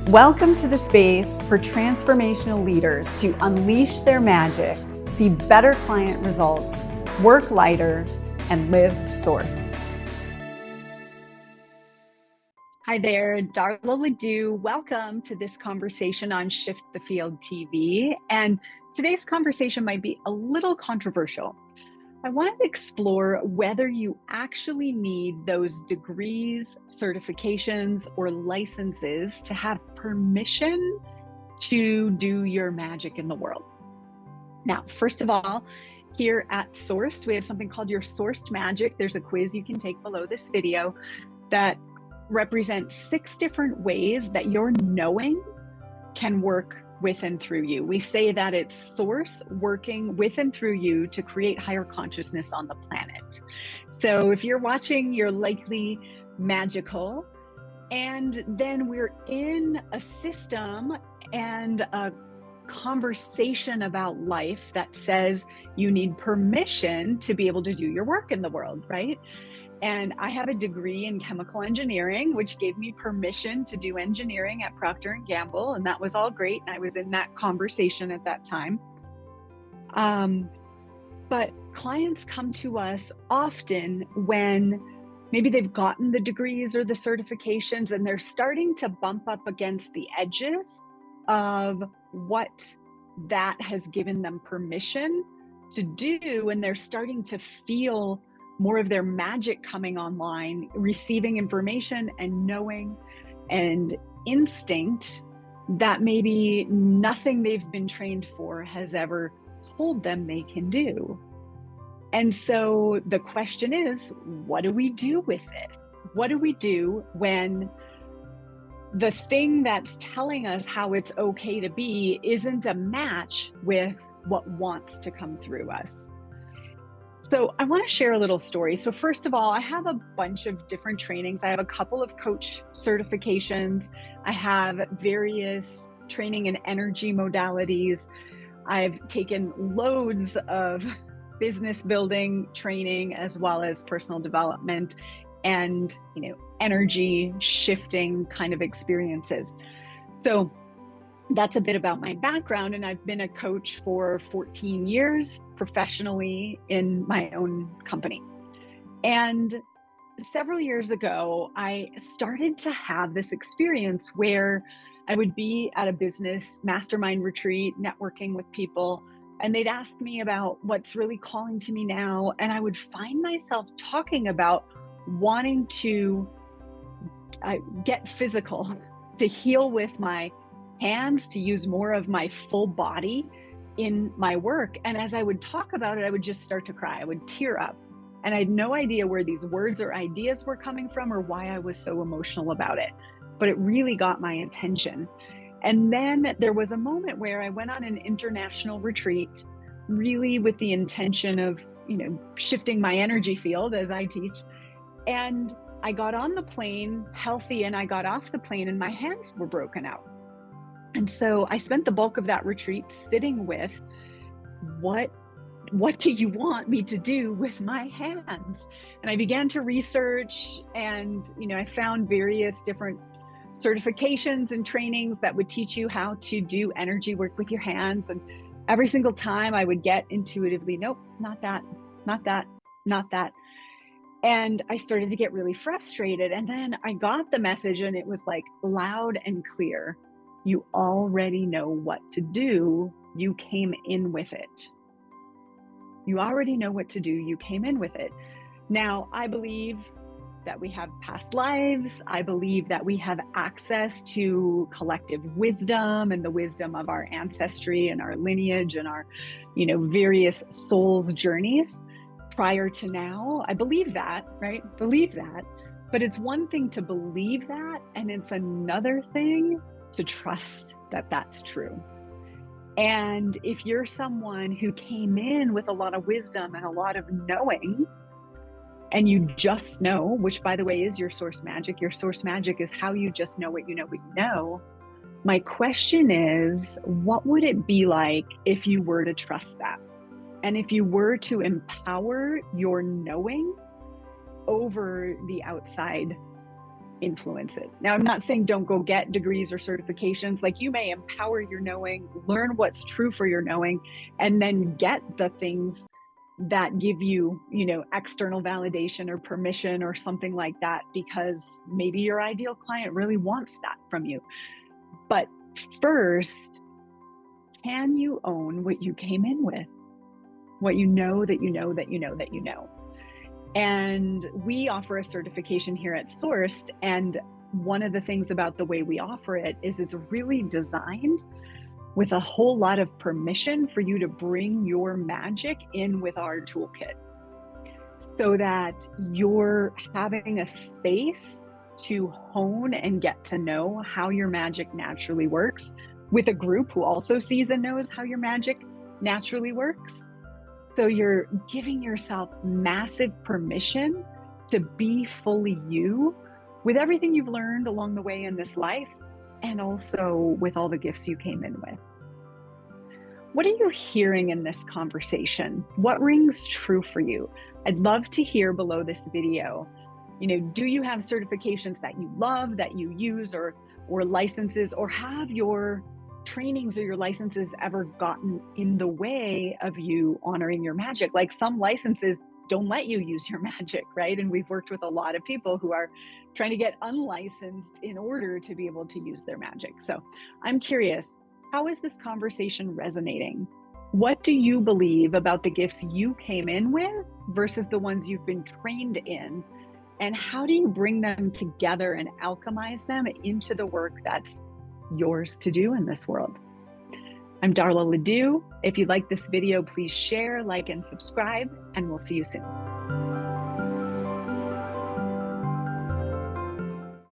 Welcome to the space for transformational leaders to unleash their magic, see better client results, work lighter, and live source. Hi there, Darla Ledoux. Welcome to this conversation on Shift the Field TV. And today's conversation might be a little controversial. I want to explore whether you actually need those degrees, certifications, or licenses to have permission to do your magic in the world. Now, first of all, here at Sourced, we have something called your Sourced Magic. There's a quiz you can take below this video that represents 6 different ways that your knowing can work with and through you. We say that it's source working with and through you to create higher consciousness on the planet. So if you're watching, you're likely magical. And then we're in a system and a conversation about life that says you need permission to be able to do your work in the world, right? And I have a degree in chemical engineering, which gave me permission to do engineering at Procter & Gamble. And that was all great. And I was in that conversation at that time. But clients come to us often when maybe they've gotten the degrees or the certifications and they're starting to bump up against the edges of what that has given them permission to do. And they're starting to feel more of their magic coming online, receiving information and knowing and instinct that maybe nothing they've been trained for has ever told them they can do. And so the question is, what do we do with this? What do we do when the thing that's telling us how it's okay to be isn't a match with what wants to come through us? So I want to share a little story. So first of all, I have a bunch of different trainings. I have a couple of coach certifications. I have various training in energy modalities. I've taken loads of business building training as well as personal development and, energy shifting kind of experiences. So that's a bit about my background, and I've been a coach for 14 years professionally in my own company. And several years ago, I started to have this experience where I would be at a business mastermind retreat, networking with people, and they'd ask me about what's really calling to me now. And I would find myself talking about wanting to get physical, to heal with my hands, to use more of my full body in my work. And as I would talk about it, I would just start to cry. I would tear up. And I had no idea where these words or ideas were coming from or why I was so emotional about it. But it really got my attention. And then there was a moment where I went on an international retreat, really with the intention of, shifting my energy field as I teach. And I got on the plane healthy, and I got off the plane and my hands were broken out. And so I spent the bulk of that retreat sitting with, what do you want me to do with my hands? And I began to research, and, I found various different certifications and trainings that would teach you how to do energy work with your hands. And every single time I would get intuitively, nope, not that, not that, not that. And I started to get really frustrated. And then I got the message, and it was like loud and clear. You already know what to do. You came in with it. You already know what to do. You came in with it. Now, I believe that we have past lives. I believe that we have access to collective wisdom and the wisdom of our ancestry and our lineage and our, various souls' journeys prior to now. I believe that, right? Believe that. But it's one thing to believe that, and it's another thing to trust that that's true. And if you're someone who came in with a lot of wisdom and a lot of knowing, and you just know, which by the way is your source magic is how you just know what you know. My question is, what would it be like if you were to trust that? And if you were to empower your knowing over the outside influences. Now, I'm not saying don't go get degrees or certifications. Like, you may empower your knowing, learn what's true for your knowing, and then get the things that give you, external validation or permission or something like that, because maybe your ideal client really wants that from you. But first, can you own what you came in with? What you know that you know that you know that you know. And we offer a certification here at Sourced. And one of the things about the way we offer it is it's really designed with a whole lot of permission for you to bring your magic in with our toolkit, so that you're having a space to hone and get to know how your magic naturally works, with a group who also sees and knows how your magic naturally works. So you're giving yourself massive permission to be fully you, with everything you've learned along the way in this life, and also with all the gifts you came in with. What are you hearing in this conversation? What rings true for you? I'd love to hear below this video. Do you have certifications that you love, that you use, or licenses, or have your trainings or your licenses ever gotten in the way of you honoring your magic? Like, some licenses don't let you use your magic, right? And we've worked with a lot of people who are trying to get unlicensed in order to be able to use their magic. So I'm curious, how is this conversation resonating? What do you believe about the gifts you came in with versus the ones you've been trained in? And how do you bring them together and alchemize them into the work that's yours to do in this world? I'm Darla Ledoux. If you like this video, please share, like, and subscribe, and we'll see you soon.